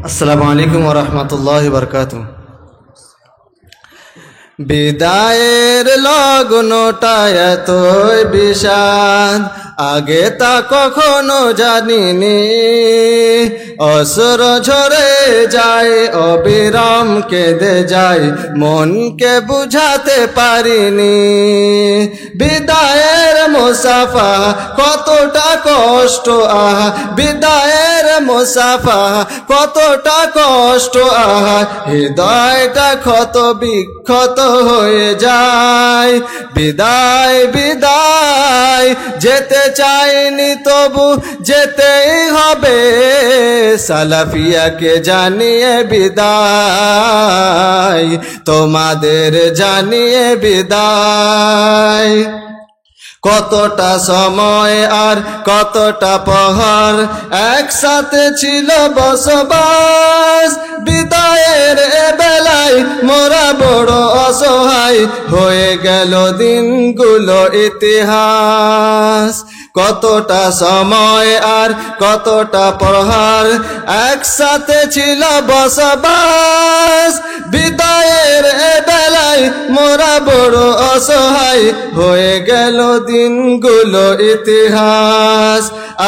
আসসালামু আলাইকুম ওয়া রাহমাতুল্লাহি ওয়া বারাকাতুহু। বিদায়ের লগনটা এতই বিষাদ, আগে তা কখনো জানিনি। অশ্রু ঝরে যায়, অবিরাম কেঁদে যায়, মনকে বুঝাতে পারিনি। বিদায়ের মুসাফা কতটা কষ্ট, আহা বিদায়ের মুসাফা কতটা কষ্ট, আহা হৃদয়টা ক্ষত বিক্ষত হয়ে যায়। বিদায় বিদায় যেতে চাইনি তবু যেতেই হবে, সালাফিয়াকে জানিয়ে বিদায়, তোমাদের জানিয়ে বিদায়। কতটা সময় আর কতটা প্রহর একসাথে ছিল বসবাস, বিদায়ের বেলায় মোরা বড় অসহায়, হয়ে গেল দিনগুলো ইতিহাস। কতটা সময় আর কতটা প্রহর একসাথে ছিল বসবাস, বিদায়ের বেলায় মোরা বড় অসহায়, হয়ে গেল দিনগুলো ইতিহাস।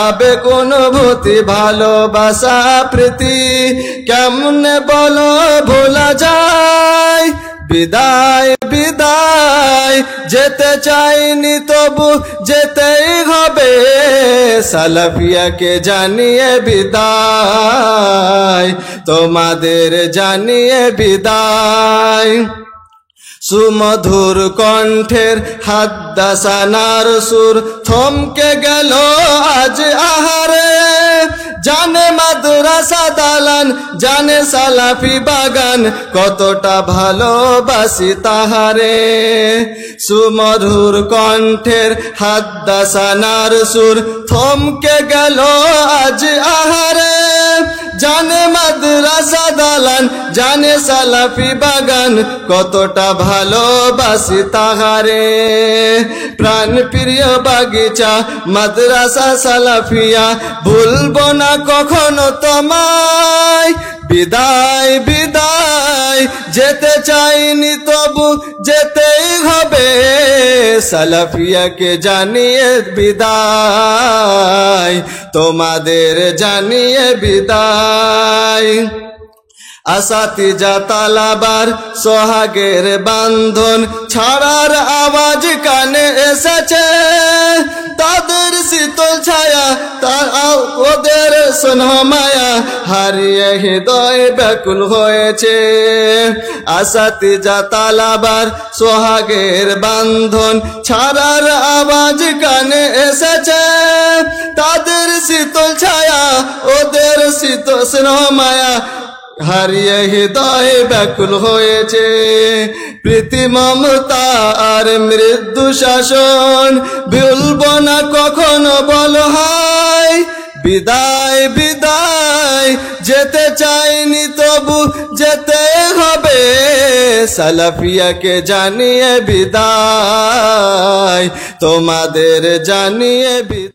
আবেগ অনুভূতি ভালোবাসা প্রীতি কেমনে বলো ভোলা যায়। বিদায় বিদায় যেতে চাইনি তবু যেতেই হবে, সালাফিয়াকে জানিয়ে বিদায়, তোমাদের জানিয়ে বিদায়। সুমধুর কণ্ঠের হাদ্দাসানার সুর থমকে গেল আজ আহারে, জানে মাদ্রাসা দালান জানে সালাফি বাগান, কতটা ভালোবাসি তাহারে। সুমধুর কণ্ঠের হাদ্দাসানার সুর থমকে গেল আজ আহারে, জানে মাদ্রাসা দালান জানে সালাফি বাগান, কতটা ভালোবাসি তাহারে। প্রাণ প্রিয় বাগিচা মাদ্রাসা সালাফিয়া, ভুলবো না কখনো তোমায়। বিদায় বিদায় যেতে চাইনি তবু যেতেই হবে, সালাফিয়াকে জানিয়ে বিদায়, তোমাদের জানিয়ে বিদায়। আসাতিজা তালাবার সোহাগের বান্ধন ছাড়ার আওয়াজ কানে এসেছে, তাদের শীতল ছায়া ওদের স্নেহ মায়া হারিয়ে হৃদয় ব্যাকুল হয়েছে। আসাতিজা তালাবার সোহাগের বান্ধন ছাড়ার আওয়াজ কানে এসেছে, তাদের শীতল ছায়া ওদের শীতল স্নেহ মায়া হারিয়ে হৃদয় ব্যাকুল হয়েছে। প্রীতি মমতা আর মৃদু শাসন ভুলবো না কখনো বল হয়। বিদায় বিদায় যেতে চাইনি তবু যেতে হবে, সালাফিয়াকে জানিয়ে বিদায়, তোমাদের জানিয়ে বিদায়।